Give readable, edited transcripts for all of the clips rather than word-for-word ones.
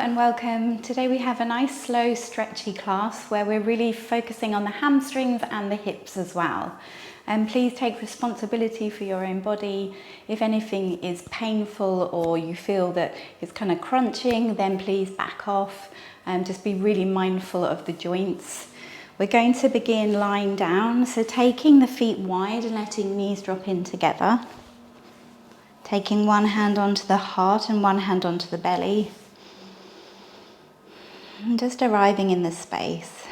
and welcome. Today we have a nice slow stretchy class where we're really focusing on the hamstrings and the hips as well. And please take responsibility for your own body. If anything is painful or you feel that it's kind of crunching, then please back off and just be really mindful of the joints. We're going to begin lying down, so taking the feet wide and letting knees drop in together. Taking one hand onto the heart and one hand onto the belly. And just arriving in the space.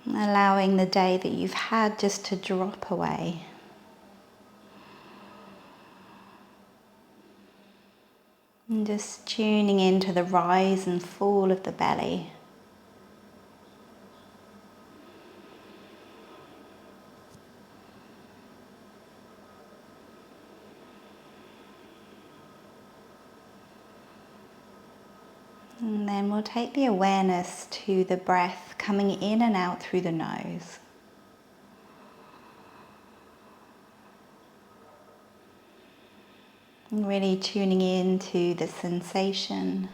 Allowing the day that you've had just to drop away. And just tuning into the rise and fall of the belly. And then we'll take the awareness to the breath coming in and out through the nose. And really tuning into the sensation,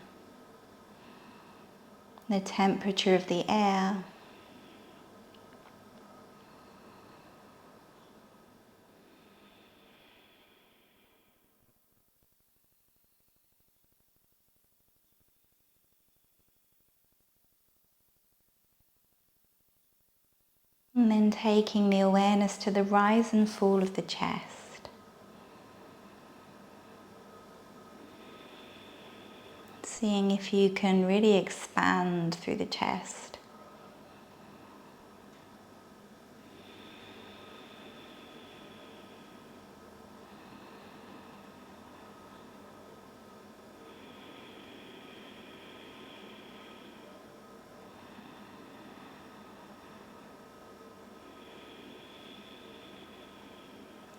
the temperature of the air. And then taking the awareness to the rise and fall of the chest. Seeing if you can really expand through the chest.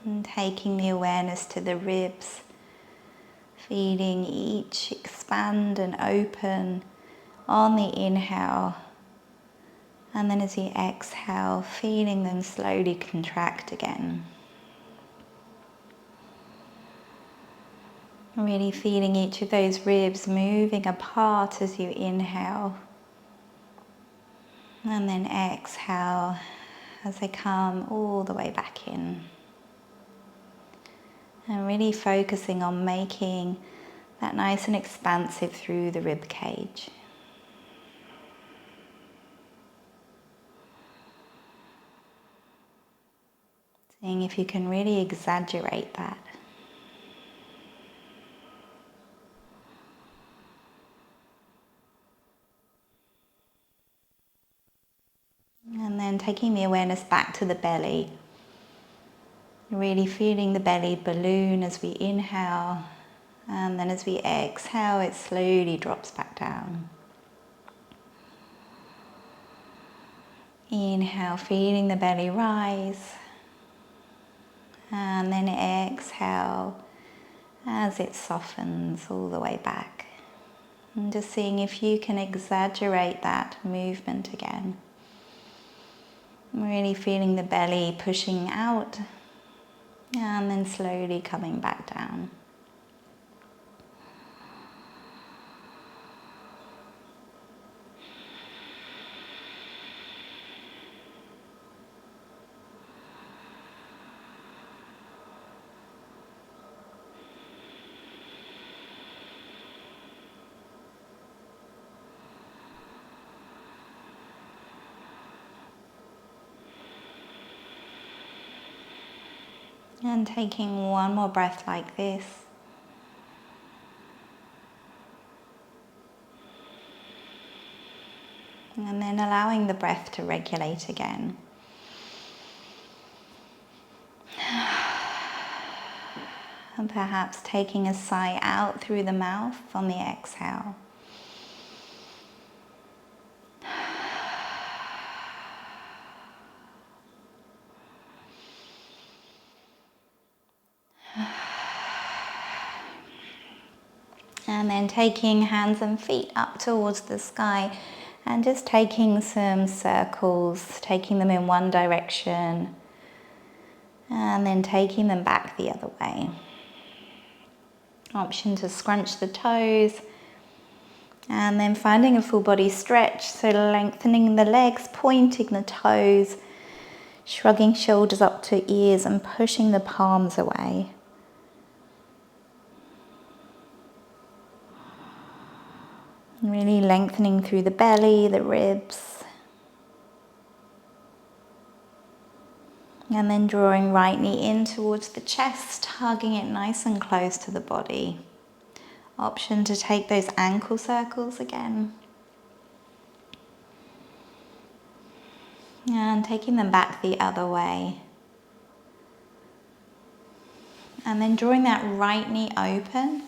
And taking the awareness to the ribs, feeling each expand and open on the inhale, and then as you exhale, feeling them slowly contract again. Really feeling each of those ribs moving apart as you inhale, and then exhale as they come all the way back in. And really focusing on making that nice and expansive through the rib cage. Seeing if you can really exaggerate that. And then taking the awareness back to the belly. Really feeling the belly balloon as we inhale, and then as we exhale, it slowly drops back down. Inhale, feeling the belly rise, and then exhale as it softens all the way back. And just seeing if you can exaggerate that movement again. Really feeling the belly pushing out, and then slowly coming back down. And taking one more breath like this. And then allowing the breath to regulate again. And perhaps taking a sigh out through the mouth on the exhale. And then taking hands and feet up towards the sky and just taking some circles, taking them in one direction and then taking them back the other way. Option to scrunch the toes. And then finding a full body stretch, so lengthening the legs, pointing the toes, shrugging shoulders up to ears and pushing the palms away. Really lengthening through the belly, the ribs. And then drawing right knee in towards the chest, hugging it nice and close to the body. Option to take those ankle circles again. And taking them back the other way. And then drawing that right knee open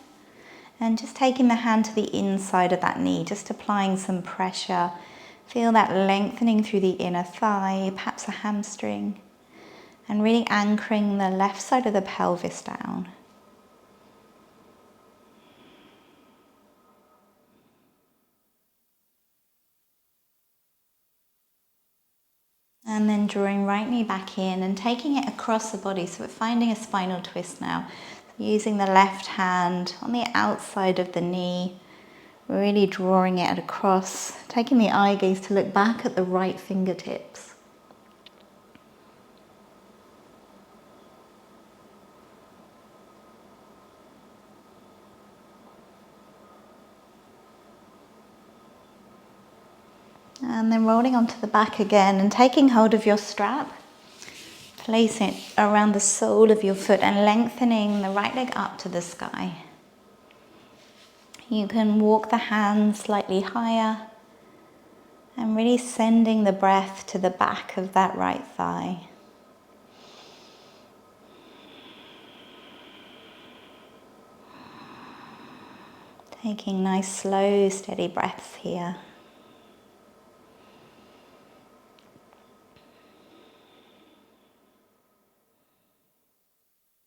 and just taking the hand to the inside of that knee, just applying some pressure. Feel that lengthening through the inner thigh, perhaps a hamstring, and really anchoring the left side of the pelvis down. And then drawing right knee back in and taking it across the body. So we're finding a spinal twist now. Using the left hand on the outside of the knee, really drawing it across, taking the eye gaze to look back at the right fingertips. And then rolling onto the back again and taking hold of your strap. Place it around the sole of your foot and lengthening the right leg up to the sky. You can walk the hands slightly higher and really sending the breath to the back of that right thigh. Taking nice, slow, steady breaths here.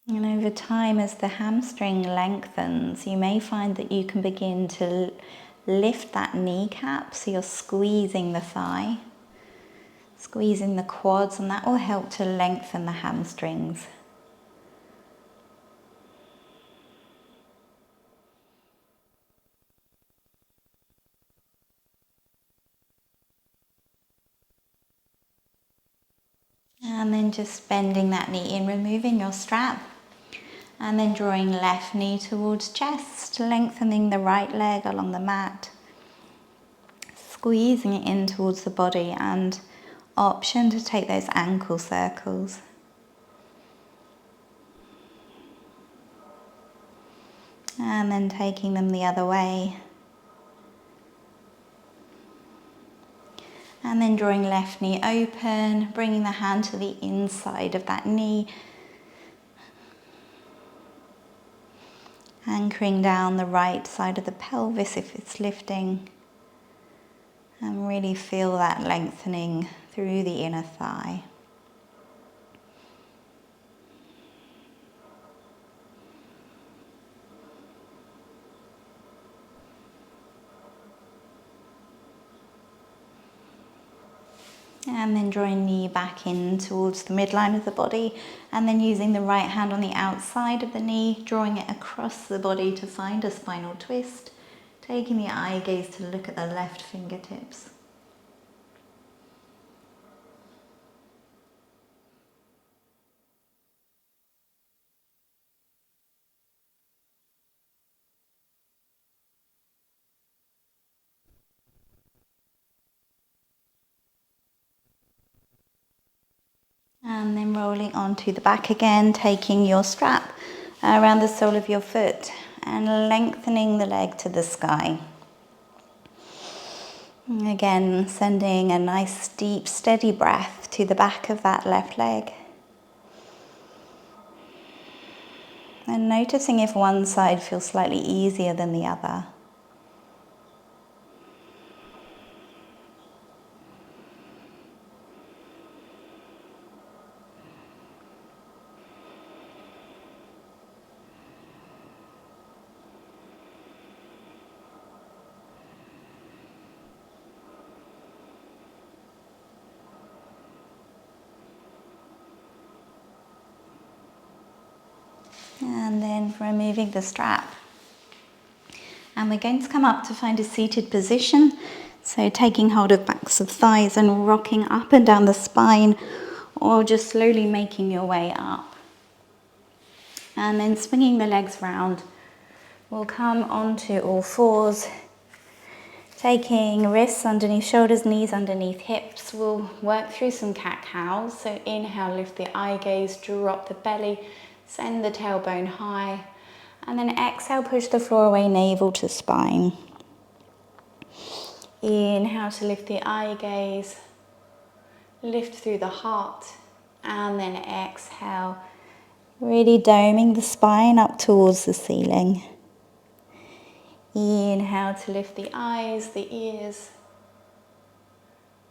And over time, as the hamstring lengthens, you may find that you can begin to lift that kneecap, so you're squeezing the thigh, squeezing the quads, and that will help to lengthen the hamstrings. And then just bending that knee in, removing your strap. And then drawing left knee towards chest, lengthening the right leg along the mat. Squeezing it in towards the body, and option to take those ankle circles. And then taking them the other way. And then drawing left knee open, bringing the hand to the inside of that knee. Anchoring down the right side of the pelvis if it's lifting. And really feel that lengthening through the inner thigh. And then drawing knee back in towards the midline of the body, and then using the right hand on the outside of the knee, drawing it across the body to find a spinal twist, taking the eye gaze to look at the left fingertips. And then rolling onto the back again, taking your strap around the sole of your foot and lengthening the leg to the sky. And again, sending a nice deep, steady breath to the back of that left leg. And noticing if one side feels slightly easier than the other. And then removing the strap. And we're going to come up to find a seated position. So taking hold of backs of thighs and rocking up and down the spine, or just slowly making your way up. And then swinging the legs round. We'll come onto all fours, taking wrists underneath shoulders, knees underneath hips. We'll work through some cat-cows. So inhale, lift the eye gaze, drop the belly, send the tailbone high. And then exhale, push the floor away, navel to spine. Inhale to lift the eye gaze, lift through the heart, and then exhale, really doming the spine up towards the ceiling. Inhale to lift the eyes, the ears.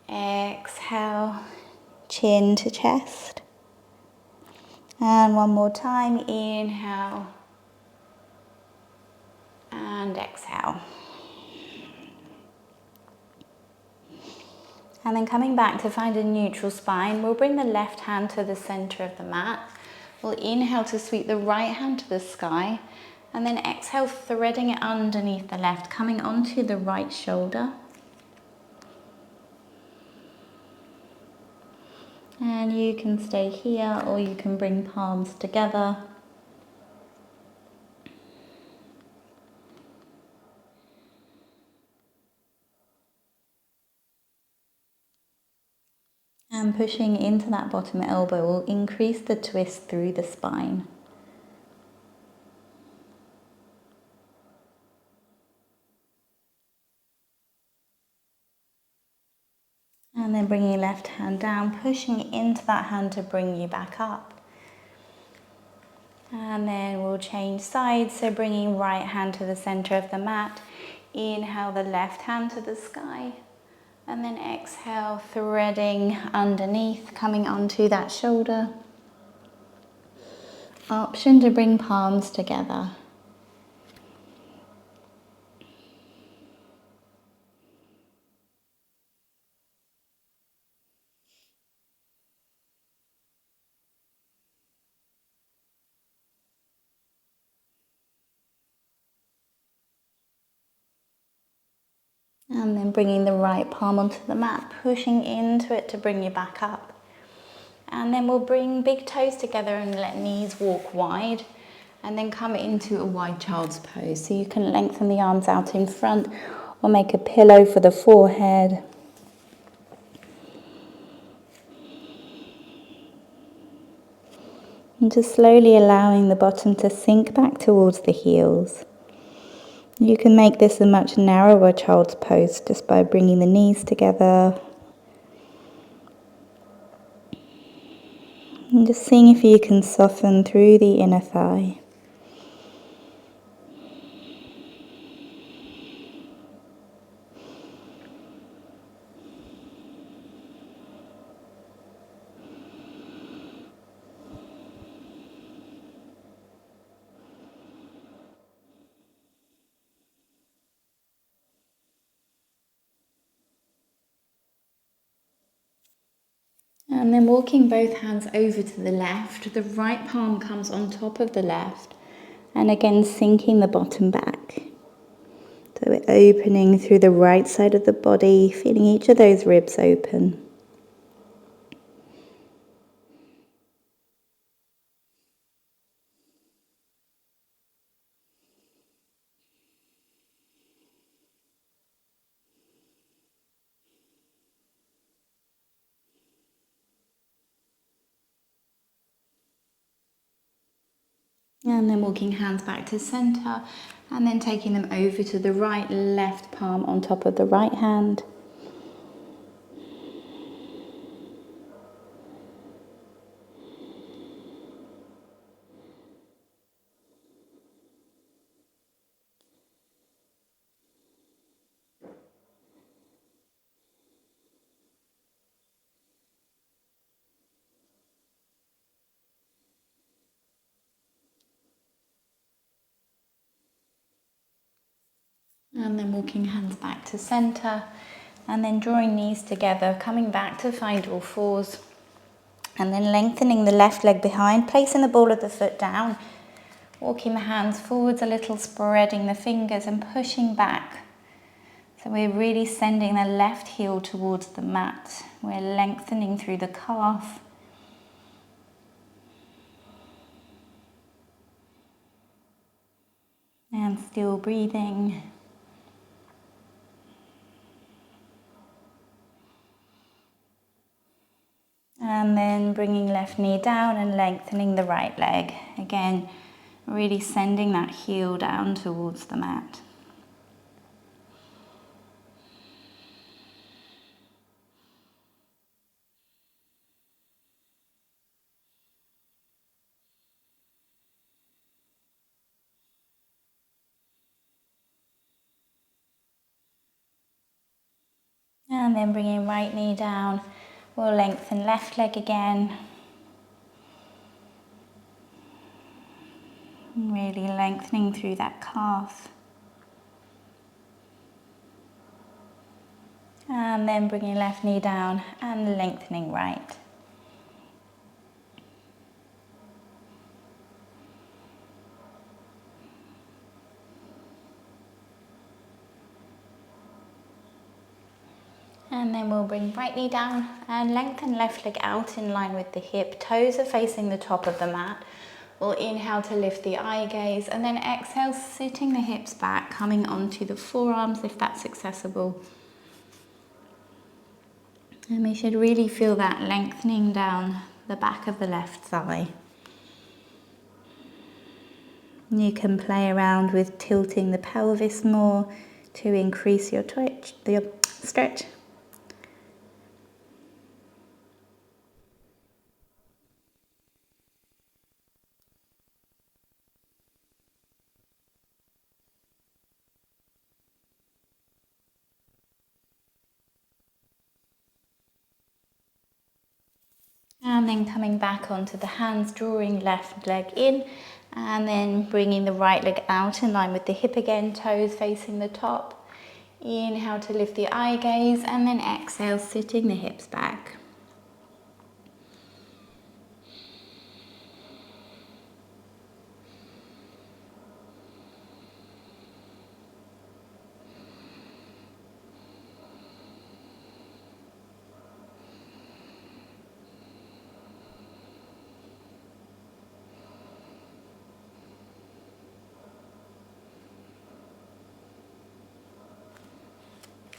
Exhale, chin to chest. And one more time, inhale and exhale. And then coming back to find a neutral spine, we'll bring the left hand to the center of the mat. We'll inhale to sweep the right hand to the sky, and then exhale, threading it underneath the left, coming onto the right shoulder. And you can stay here, or you can bring palms together. And pushing into that bottom elbow will increase the twist through the spine. And then bringing your left hand down, pushing into that hand to bring you back up. And then we'll change sides, so bringing right hand to the center of the mat. Inhale the left hand to the sky. And then exhale, threading underneath, coming onto that shoulder. Option to bring palms together. And then bringing the right palm onto the mat, pushing into it to bring you back up. And then we'll bring big toes together and let knees walk wide. And then come into a wide child's pose. So you can lengthen the arms out in front or make a pillow for the forehead. And just slowly allowing the bottom to sink back towards the heels. You can make this a much narrower child's pose just by bringing the knees together. And just seeing if you can soften through the inner thigh. And then walking both hands over to the left, the right palm comes on top of the left, and again sinking the bottom back. So we're opening through the right side of the body, feeling each of those ribs open. And then walking hands back to center, and then taking them over to the right, left palm on top of the right hand. And then walking hands back to center, and then drawing knees together, coming back to find all fours, and then lengthening the left leg behind, placing the ball of the foot down. Walking the hands forwards a little, spreading the fingers and pushing back. So we're really sending the left heel towards the mat. We're lengthening through the calf. And still breathing. And then bringing left knee down and lengthening the right leg. Again, really sending that heel down towards the mat. And then bringing right knee down. We'll lengthen left leg again. Really lengthening through that calf. And then bringing left knee down and lengthening right. And then we'll bring right knee down and lengthen left leg out in line with the hip. Toes are facing the top of the mat. We'll inhale to lift the eye gaze and then exhale, sitting the hips back, coming onto the forearms if that's accessible. And we should really feel that lengthening down the back of the left thigh. You can play around with tilting the pelvis more to increase your stretch. And then coming back onto the hands, drawing left leg in, and then bringing the right leg out in line with the hip again, toes facing the top. Inhale to lift the eye gaze, and then exhale, sitting the hips back.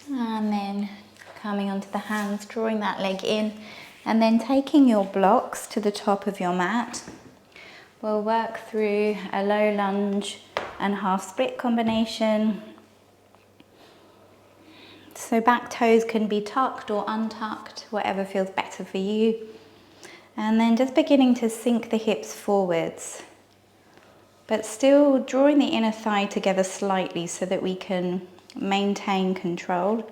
And then coming onto the hands, drawing that leg in, and then taking your blocks to the top of your mat. We'll work through a low lunge and half split combination. So back toes can be tucked or untucked, whatever feels better for you. And then just beginning to sink the hips forwards, but still drawing the inner thigh together slightly so that we can maintain control.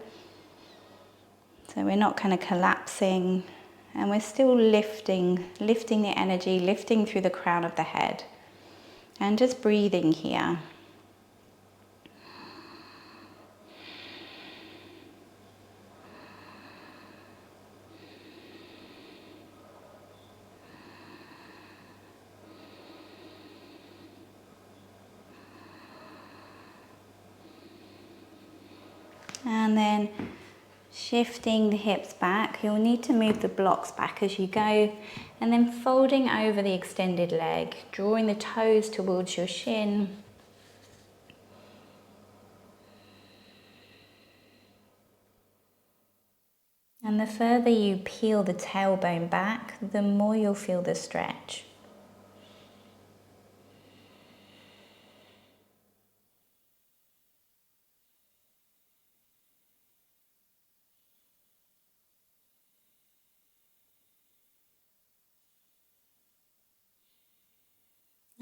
So we're not kind of collapsing, and we're still lifting the energy, lifting through the crown of the head, and just breathing here. And then shifting the hips back, you'll need to move the blocks back as you go, and then folding over the extended leg, drawing the toes towards your shin. And the further you peel the tailbone back, the more you'll feel the stretch.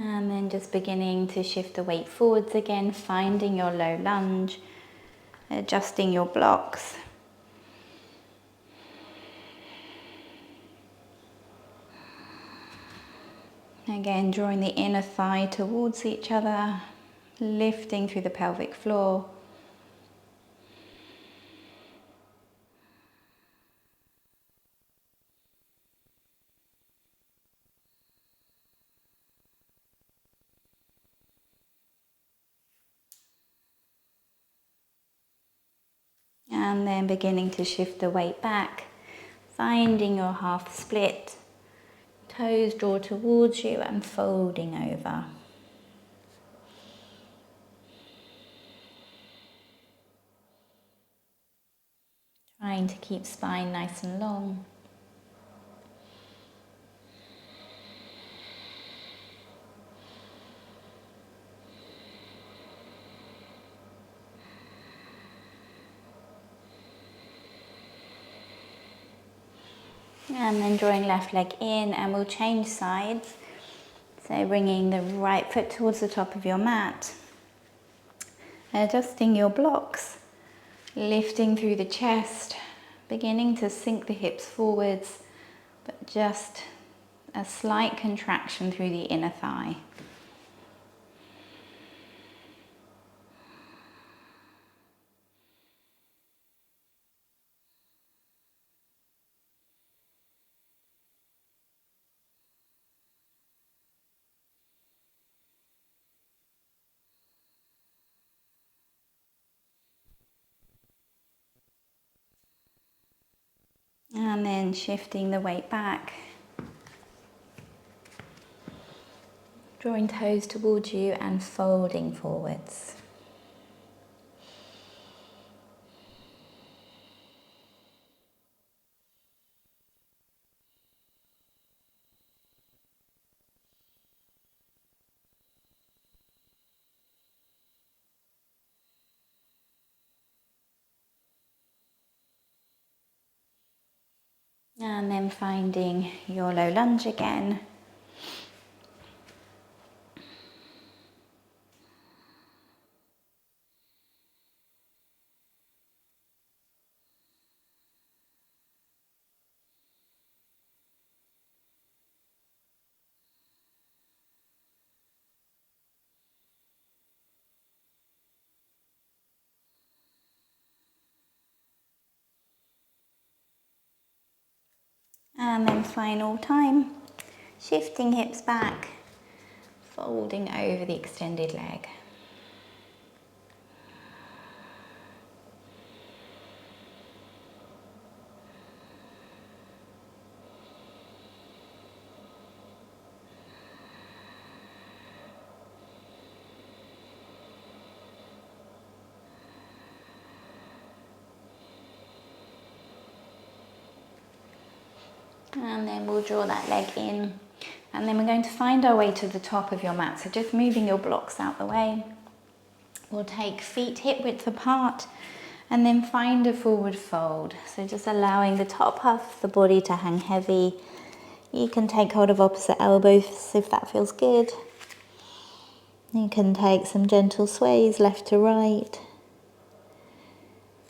And then just beginning to shift the weight forwards again, finding your low lunge, adjusting your blocks. Again, drawing the inner thigh towards each other, lifting through the pelvic floor. and then beginning to shift the weight back, finding your half split, toes draw towards you and folding over. Trying to keep spine nice and long. And then drawing left leg in, and we'll change sides. So bringing the right foot towards the top of your mat. Adjusting your blocks. Lifting through the chest. Beginning to sink the hips forwards, but just a slight contraction through the inner thigh. And then shifting the weight back. Drawing toes towards you and folding forwards. And then finding your low lunge again. And then final time, shifting hips back, folding over the extended leg. And then we'll draw that leg in, and then we're going to find our way to the top of your mat. So just moving your blocks out the way. We'll take feet hip width apart and then find a forward fold. So just allowing the top half of the body to hang heavy. You can take hold of opposite elbows if that feels good. You can take some gentle sways left to right.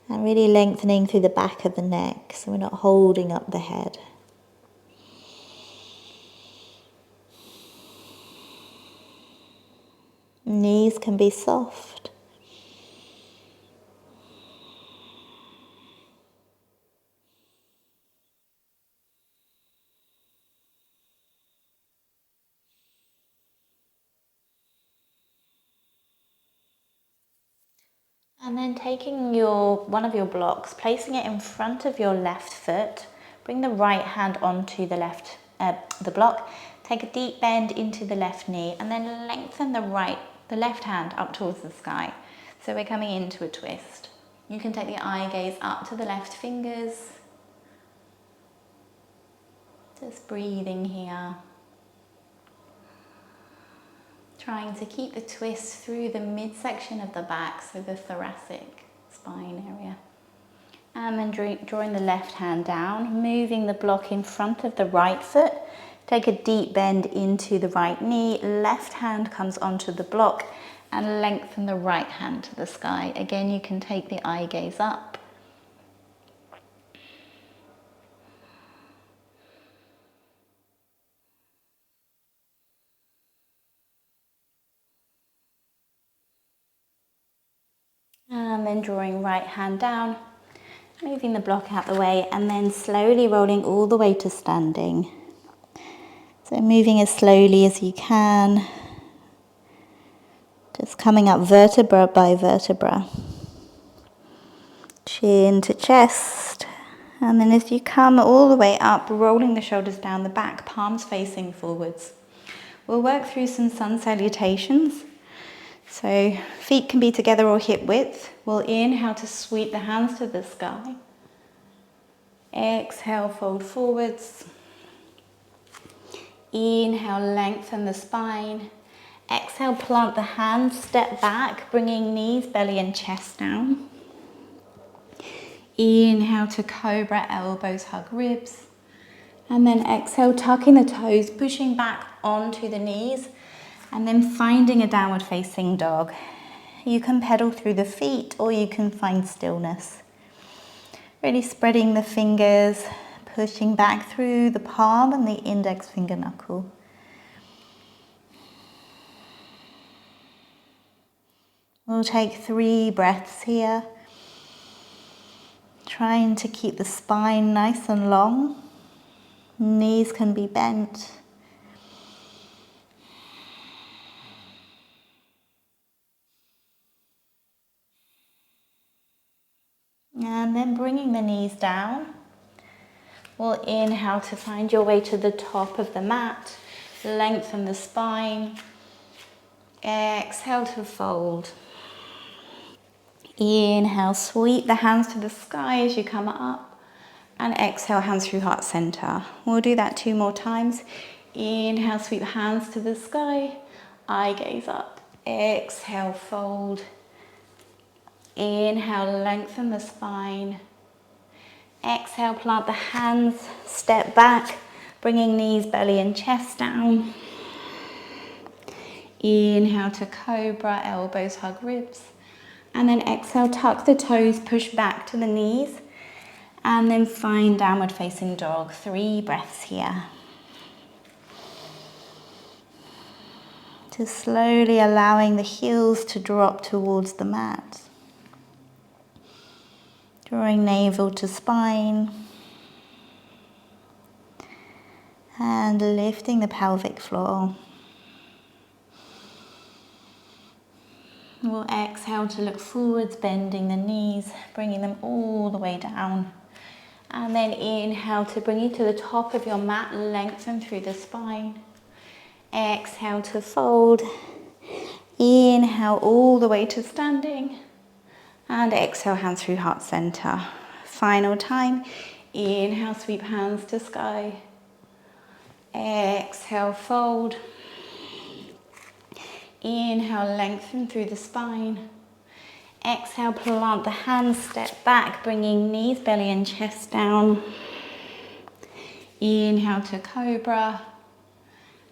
And really lengthening through the back of the neck so we're not holding up the head. Knees can be soft. And then taking one of your blocks, placing it in front of your left foot, bring the right hand onto the the block, take a deep bend into the left knee, and then lengthen the left hand up towards the sky. So we're coming into a twist. You can take the eye gaze up to the left fingers. Just breathing here. Trying to keep the twist through the midsection of the back, so the thoracic spine area. And then drawing the left hand down, moving the block in front of the right foot. Take a deep bend into the right knee, left hand comes onto the block, and lengthen the right hand to the sky. Again, you can take the eye gaze up. And then drawing right hand down, moving the block out the way, and then slowly rolling all the way to standing. So moving as slowly as you can, just coming up vertebra by vertebra. Chin to chest. And then as you come all the way up, rolling the shoulders down the back, palms facing forwards. We'll work through some sun salutations. So feet can be together or hip width. We'll inhale to sweep the hands to the sky. Exhale, fold forwards. Inhale, lengthen the spine. Exhale, plant the hands, step back, bringing knees, belly and chest down. Inhale to cobra, elbows hug ribs. And then exhale, tucking the toes, pushing back onto the knees, and then finding a downward facing dog. You can pedal through the feet or you can find stillness. Really spreading the fingers, pushing back through the palm and the index finger knuckle. We'll take 3 breaths here. Trying to keep the spine nice and long. Knees can be bent. And then bringing the knees down. We'll inhale to find your way to the top of the mat. Lengthen the spine. Exhale to fold. Inhale, sweep the hands to the sky as you come up. And exhale, hands through heart center. We'll do that 2 more times. Inhale, sweep hands to the sky. Eye gaze up. Exhale, fold. Inhale, lengthen the spine. Exhale, plant the hands, step back, bringing knees, belly and chest down. Inhale to cobra, elbows hug ribs. And then exhale, tuck the toes, push back to the knees. And then find downward facing dog. 3 breaths here. Just slowly allowing the heels to drop towards the mat. Drawing navel to spine. And lifting the pelvic floor. We'll exhale to look forwards, bending the knees, bringing them all the way down. And then inhale to bring you to the top of your mat, lengthen through the spine. Exhale to fold. Inhale all the way to standing. And exhale, hands through heart center. Final time. Inhale, sweep hands to sky. Exhale, fold. Inhale, lengthen through the spine. Exhale, plant the hands, step back, bringing knees, belly and chest down. Inhale to cobra.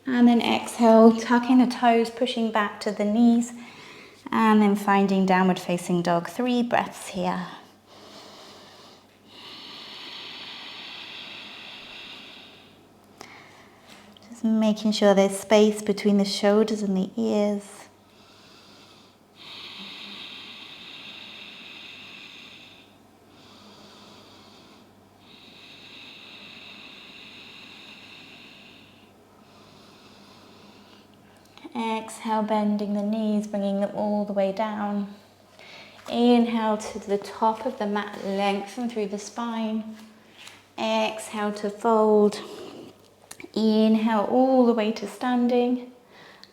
And then exhale, tucking the toes, pushing back to the knees. And then finding downward facing dog. 3 breaths here. Just making sure there's space between the shoulders and the ears. Exhale, bending the knees, bringing them all the way down. Inhale to the top of the mat, lengthen through the spine. Exhale to fold. Inhale all the way to standing.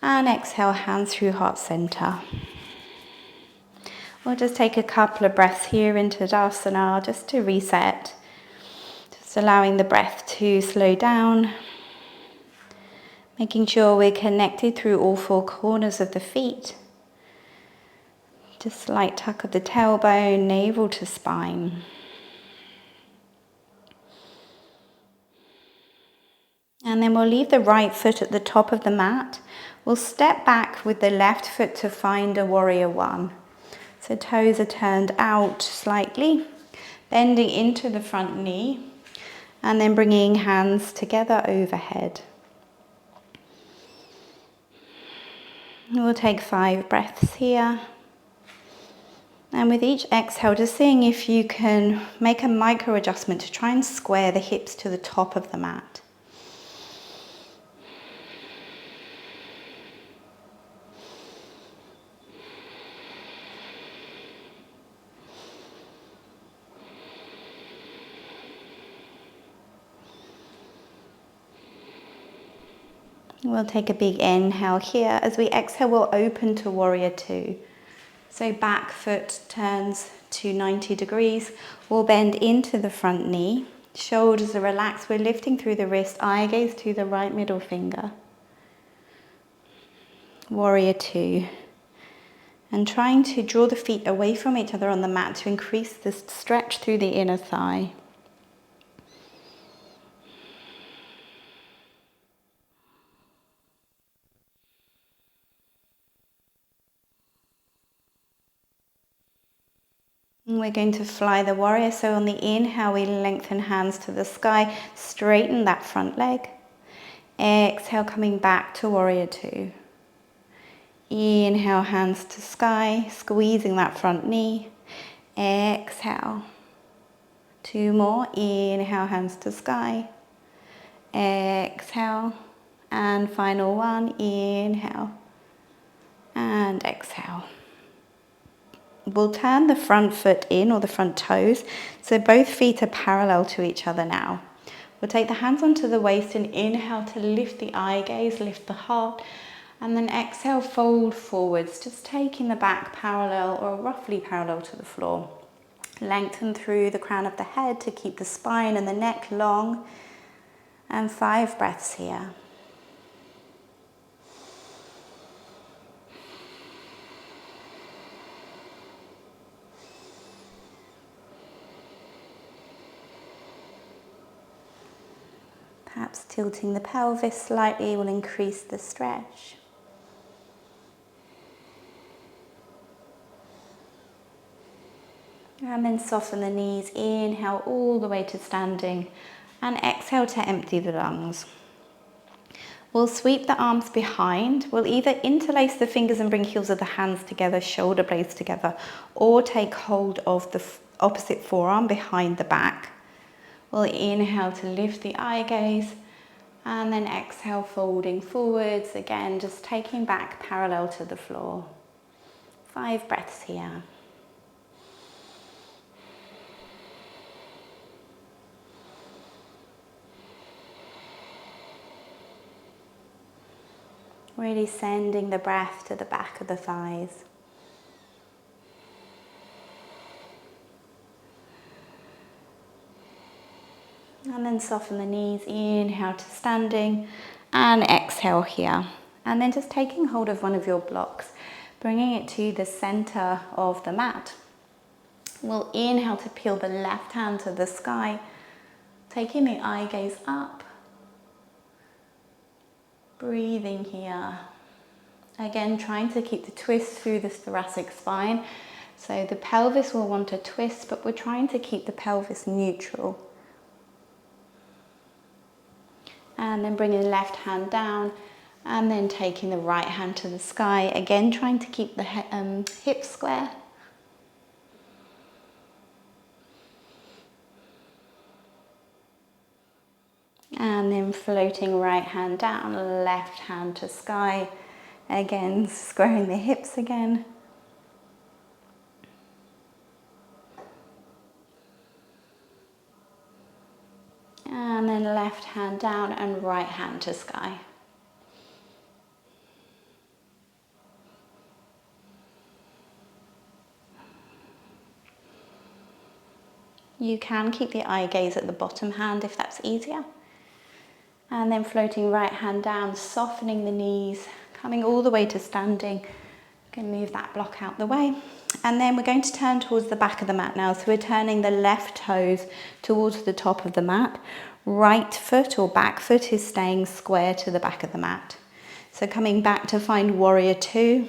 And exhale, hands through heart center. We'll just take a couple of breaths here into Tadasana just to reset. Just allowing the breath to slow down. Making sure we're connected through all 4 corners of the feet. Just slight tuck of the tailbone, navel to spine. And then we'll leave the right foot at the top of the mat. We'll step back with the left foot to find a warrior 1. So toes are turned out slightly, bending into the front knee, and then bringing hands together overhead. We'll take 5 breaths here. And with each exhale, just seeing if you can make a micro adjustment to try and square the hips to the top of the mat. We'll take a big inhale here. As we exhale, we'll open to warrior two. So back foot turns to 90 degrees. We'll bend into the front knee. Shoulders are relaxed. We're lifting through the wrist. Eye gaze to the right middle finger. Warrior two. And trying to draw the feet away from each other on the mat to increase the stretch through the inner thigh. And we're going to fly the warrior. So on the inhale, we lengthen hands to the sky, straighten that front leg. Exhale, coming back to warrior two. Inhale, hands to sky, squeezing that front knee. Exhale. Two more. Inhale, hands to sky. Exhale. And final one. Inhale. And exhale. We'll turn the front foot in, or the front toes, so both feet are parallel to each other now. We'll take the hands onto the waist and inhale to lift the eye gaze, lift the heart, and then exhale, fold forwards, just taking the back parallel or roughly parallel to the floor. Lengthen through the crown of the head to keep the spine and the neck long, and 5 breaths here. Perhaps tilting the pelvis slightly will increase the stretch. And then soften the knees, inhale all the way to standing, and exhale to empty the lungs. We'll sweep the arms behind. We'll either interlace the fingers and bring heels of the hands together, shoulder blades together, or take hold of the opposite forearm behind the back. We'll inhale to lift the eye gaze, and then exhale, folding forwards. Again, just taking back parallel to the floor. 5 breaths here. Really sending the breath to the back of the thighs. And then soften the knees, inhale to standing, and exhale here. And then just taking hold of one of your blocks, bringing it to the center of the mat. We'll inhale to peel the left hand to the sky, taking the eye gaze up. Breathing here. Again, trying to keep the twist through the thoracic spine. So the pelvis will want to twist, but we're trying to keep the pelvis neutral. And then bringing the left hand down, and then taking the right hand to the sky. Again, trying to keep the hips square. And then floating right hand down, left hand to sky. Again, squaring the hips again. And then left hand down and right hand to sky. You can keep the eye gaze at the bottom hand if that's easier. And then floating right hand down, softening the knees, coming all the way to standing. You can move that block out the way. And then we're going to turn towards the back of the mat now. So we're turning the left toes towards the top of the mat. Right foot or back foot is staying square to the back of the mat. So coming back to find warrior two.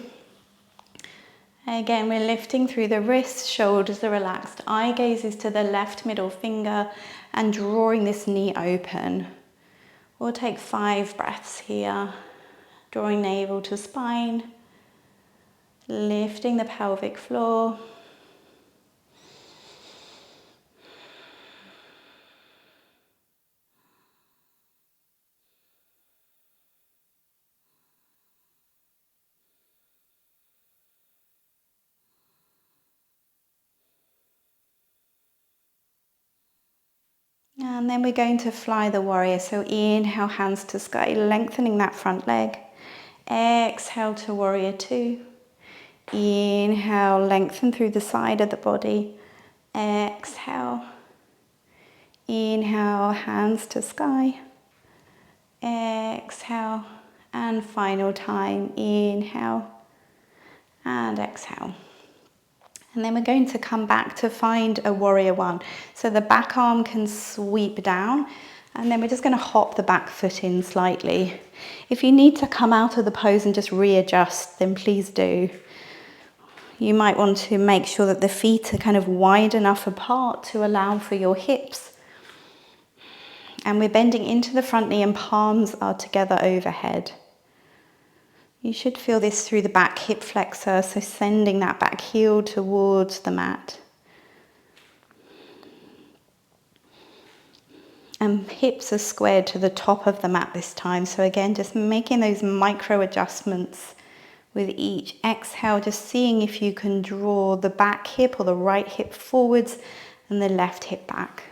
Again, we're lifting through the wrists, shoulders are relaxed. Eye gaze is to the left middle finger and drawing this knee open. We'll take 5 breaths here. Drawing navel to spine. Lifting the pelvic floor. And then we're going to fly the warrior. So inhale, hands to sky, lengthening that front leg. Exhale to warrior two. Inhale, lengthen through the side of the body. Exhale. Inhale, hands to sky. Exhale. And final time, inhale and exhale. And then we're going to come back to find a warrior one. So the back arm can sweep down, and then we're just going to hop the back foot in slightly. If you need to come out of the pose and just readjust, then please do. You might want to make sure that the feet are kind of wide enough apart to allow for your hips. And we're bending into the front knee and palms are together overhead. You should feel this through the back hip flexor, so sending that back heel towards the mat. And hips are squared to the top of the mat this time. So again, just making those micro adjustments with each exhale, just seeing if you can draw the back hip or the right hip forwards and the left hip back.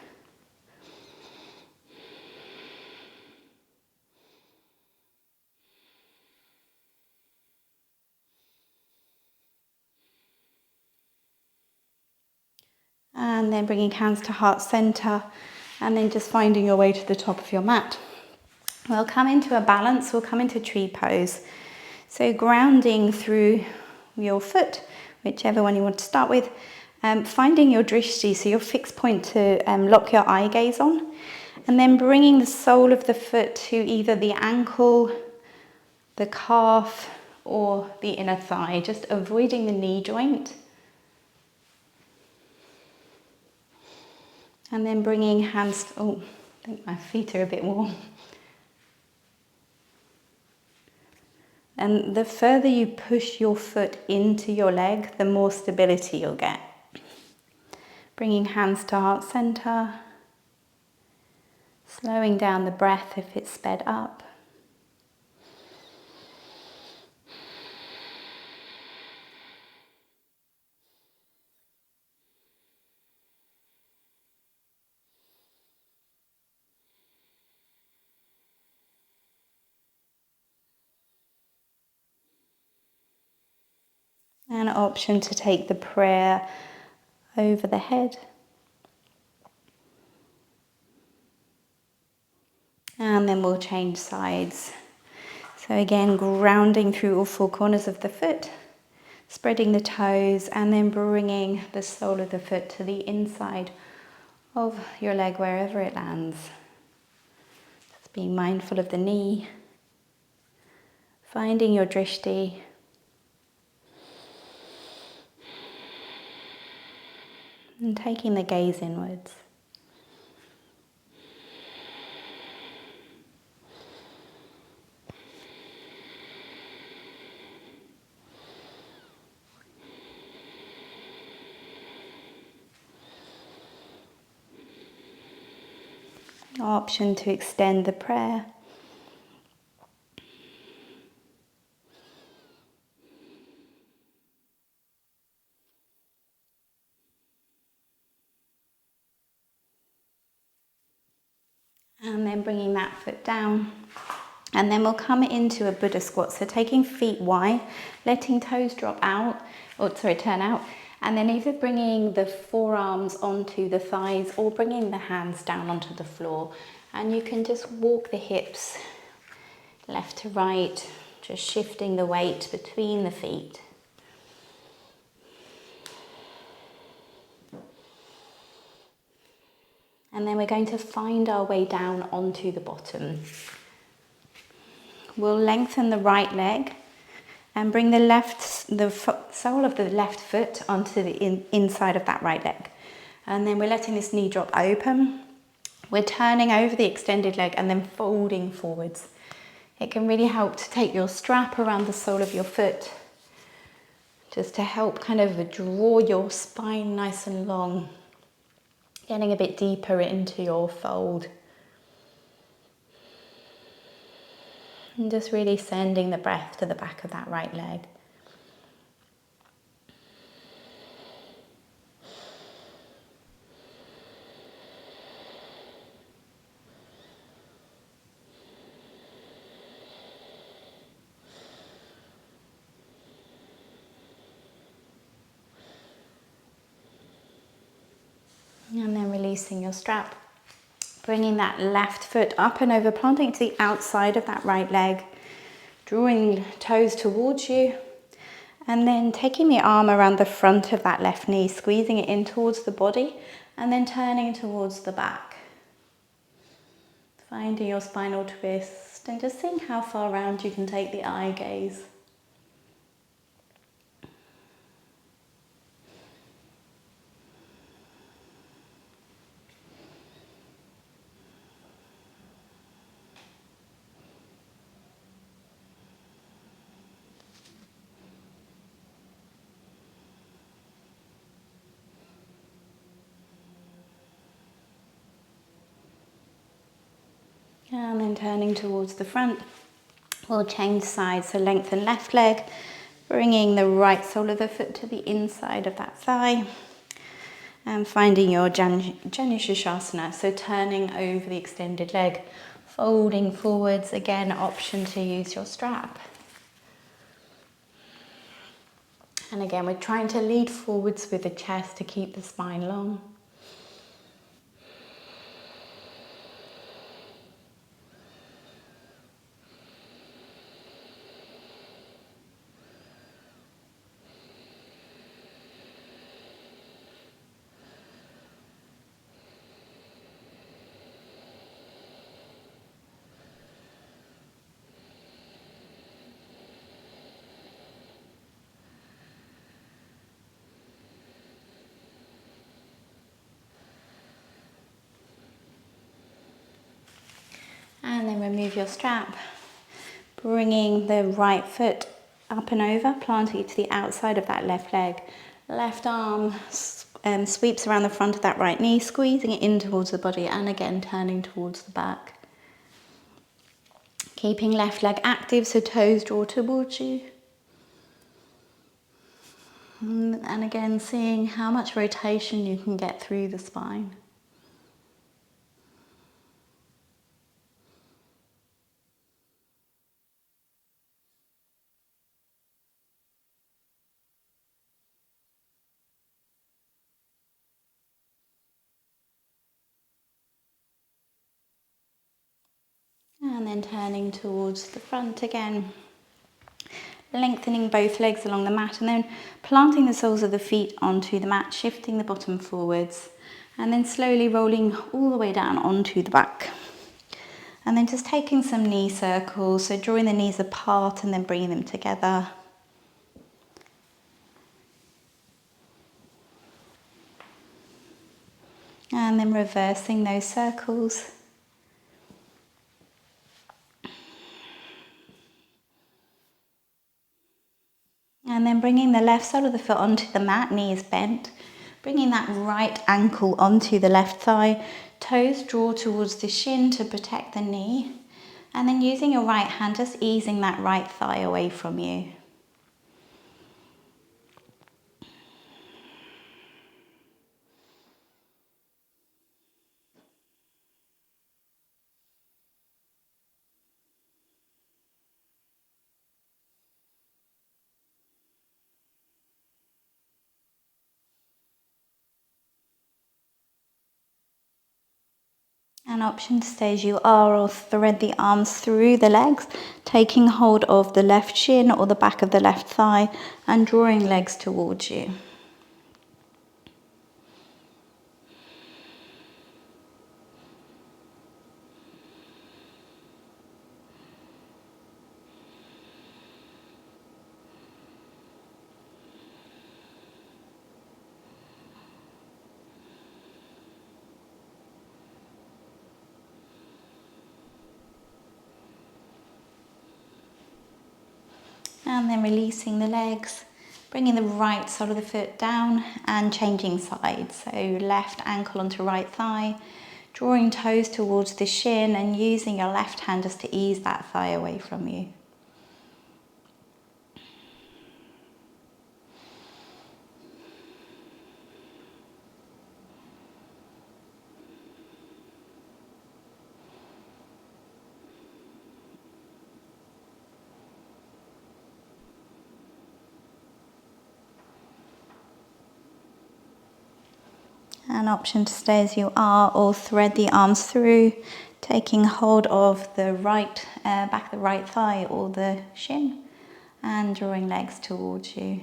And then bringing hands to heart center, and then just finding your way to the top of your mat. We'll come into a balance, we'll come into tree pose. So grounding through your foot, whichever one you want to start with, finding your drishti, so your fixed point to lock your eye gaze on, and then bringing the sole of the foot to either the ankle, the calf, or the inner thigh, just avoiding the knee joint. And then bringing hands, oh, I think my feet are a bit warm. And the further you push your foot into your leg, the more stability you'll get. Bringing hands to heart center. Slowing down the breath if it's sped up. An option to take the prayer over the head. And then we'll change sides. So again, grounding through all four corners of the foot, spreading the toes, and then bringing the sole of the foot to the inside of your leg wherever it lands. Just being mindful of the knee, finding your drishti. And taking the gaze inwards. Option to extend the prayer. And then bringing that foot down. And then we'll come into a Buddha squat. So taking feet wide, letting toes drop out, turn out. And then either bringing the forearms onto the thighs or bringing the hands down onto the floor. And you can just walk the hips left to right, just shifting the weight between the feet. And then we're going to find our way down onto the bottom. We'll lengthen the right leg and bring the sole of the left foot onto the inside of that right leg. And then we're letting this knee drop open. We're turning over the extended leg and then folding forwards. It can really help to take your strap around the sole of your foot, just to help kind of draw your spine nice and long. Getting a bit deeper into your fold. And just really sending the breath to the back of that right leg. releasing your strap. Bringing that left foot up and over, planting it to the outside of that right leg, drawing toes towards you, and then taking the arm around the front of that left knee, squeezing it in towards the body, and then turning towards the back. Finding your spinal twist and just seeing how far around you can take the eye gaze. And then turning towards the front, we'll change sides, so lengthen left leg, bringing the right sole of the foot to the inside of that thigh, and finding your Janushirasana, so turning over the extended leg, folding forwards, again, option to use your strap. And again, we're trying to lead forwards with the chest to keep the spine long. And then remove your strap, bringing the right foot up and over, planting it to the outside of that left leg. Left arm sweeps around the front of that right knee, squeezing it in towards the body, and again turning towards the back. Keeping left leg active, so toes draw towards you. And again, seeing how much rotation you can get through the spine. And then turning towards the front again. Lengthening both legs along the mat and then planting the soles of the feet onto the mat, shifting the bottom forwards, and then slowly rolling all the way down onto the back. And then just taking some knee circles, so drawing the knees apart and then bringing them together. And then reversing those circles. And then bringing the left sole of the foot onto the mat, knees bent. Bringing that right ankle onto the left thigh. Toes draw towards the shin to protect the knee. And then using your right hand, just easing that right thigh away from you. An option to stay as you are or thread the arms through the legs, taking hold of the left shin or the back of the left thigh and drawing legs towards you. And then releasing the legs, bringing the right sole of the foot down and changing sides. So left ankle onto right thigh, drawing toes towards the shin and using your left hand just to ease that thigh away from you. An option to stay as you are, or thread the arms through, taking hold of the right back of the right thigh or the shin, and drawing legs towards you.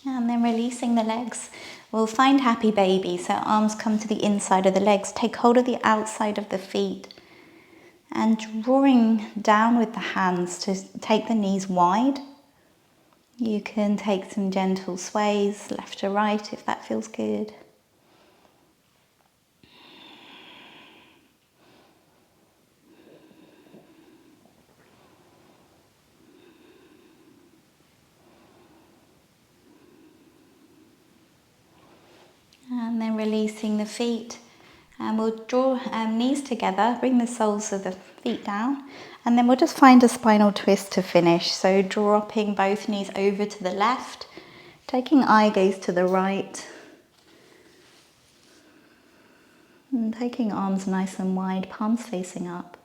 And then releasing the legs, we'll find happy baby. So arms come to the inside of the legs, take hold of the outside of the feet, and drawing down with the hands to take the knees wide. You can take some gentle sways left to right if that feels good. And then releasing the feet, and we'll draw knees together, bring the soles of the feet down, and then we'll just find a spinal twist to finish. So dropping both knees over to the left, taking eye gaze to the right, and taking arms nice and wide, palms facing up.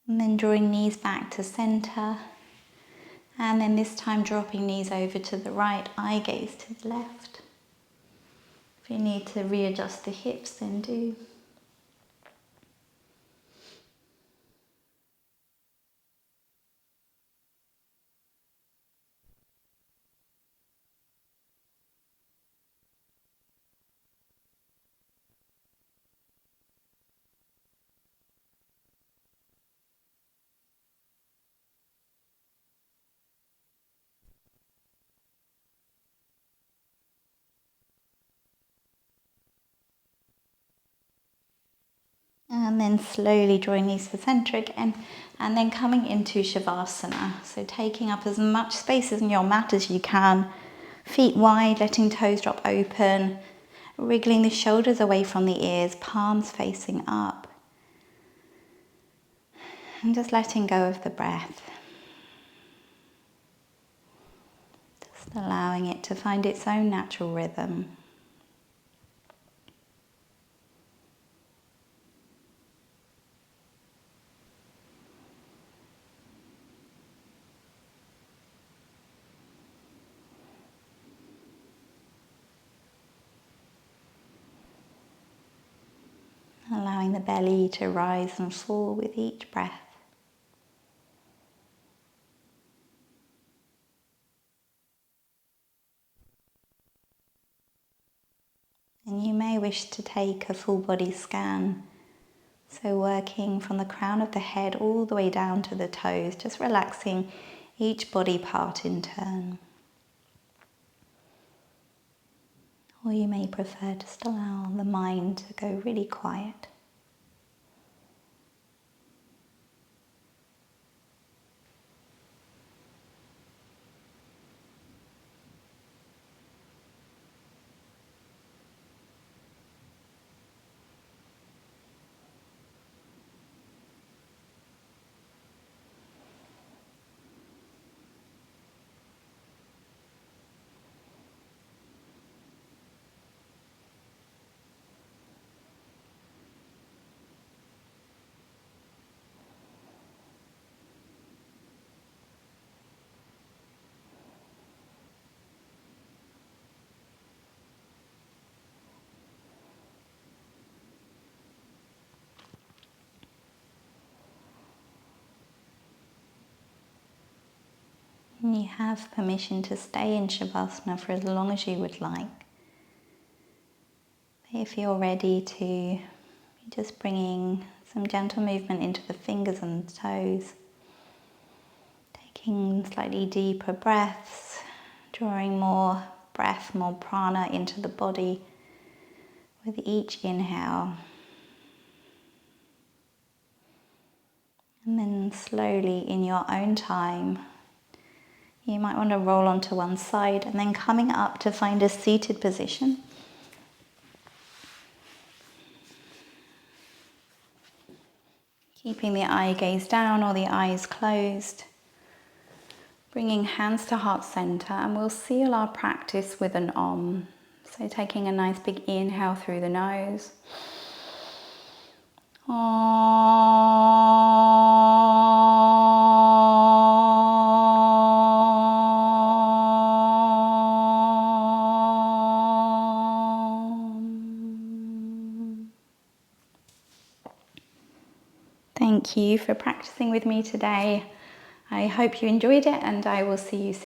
And then drawing knees back to center. And then this time dropping knees over to the right, eye gaze to the left. If you need to readjust the hips, then do. And then slowly drawing knees to center again, and then coming into Shavasana. So taking up as much space in your mat as you can, feet wide, letting toes drop open, wriggling the shoulders away from the ears, palms facing up. And just letting go of the breath. Just allowing it to find its own natural rhythm. Allowing the belly to rise and fall with each breath. And you may wish to take a full body scan. So working from the crown of the head all the way down to the toes, just relaxing each body part in turn. Or you may prefer just allow the mind to go really quiet. And you have permission to stay in Shavasana for as long as you would like. If you're ready to, just bringing Some gentle movement into the fingers and toes. Taking slightly deeper breaths, drawing more breath, more prana into the body with each inhale. And then slowly, in your own time, you might want to roll onto one side and then coming up to find a seated position. Keeping the eye gaze down or the eyes closed. Bringing hands to heart center, and we'll seal our practice with an Om. So taking a nice big inhale through the nose. Thank you for practicing with me today. I hope you enjoyed it, and I will see you soon.